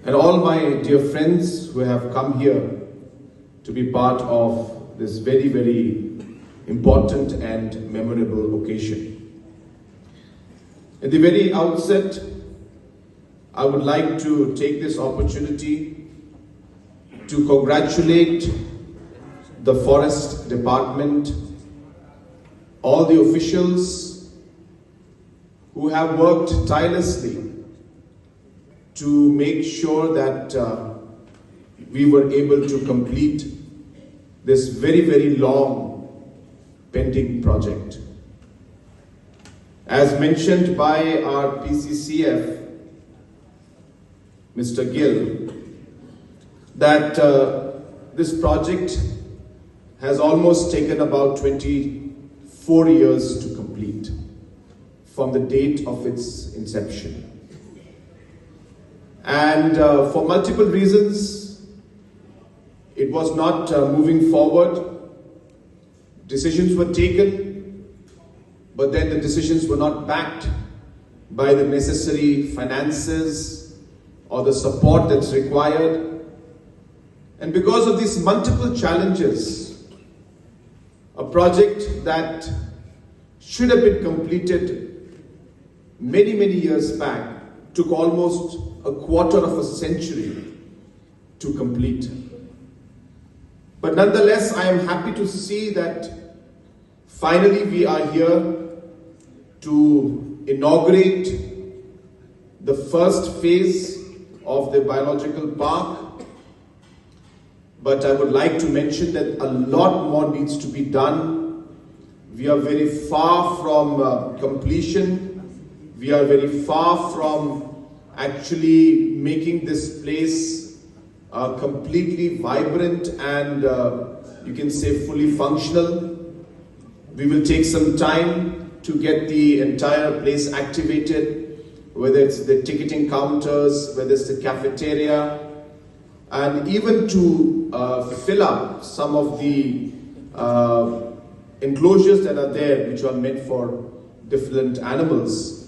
and all my dear friends who have come here to be part of this very, very important and memorable occasion. At the very outset, I would like to take this opportunity to congratulate the Forest Department, all the officials who have worked tirelessly to make sure that we were able to complete this very, very long pending project. As mentioned by our PCCF, Mr. Gill, that this project has almost taken about 24 years to complete from the date of its inception. And for multiple reasons, it was not moving forward. Decisions were taken, but then the decisions were not backed by the necessary finances or the support that's required. And because of these multiple challenges, a project that should have been completed many, many years back took almost a quarter of a century to complete. But nonetheless, I am happy to see that finally we are here to inaugurate the first phase of the biological park. But I would like to mention that a lot more needs to be done. We are very far from completion. We are very far from actually making this place completely vibrant and you can say fully functional. We will take some time to get the entire place activated, whether it's the ticketing counters, whether it's the cafeteria, and even to fill up some of the enclosures that are there, which are meant for different animals.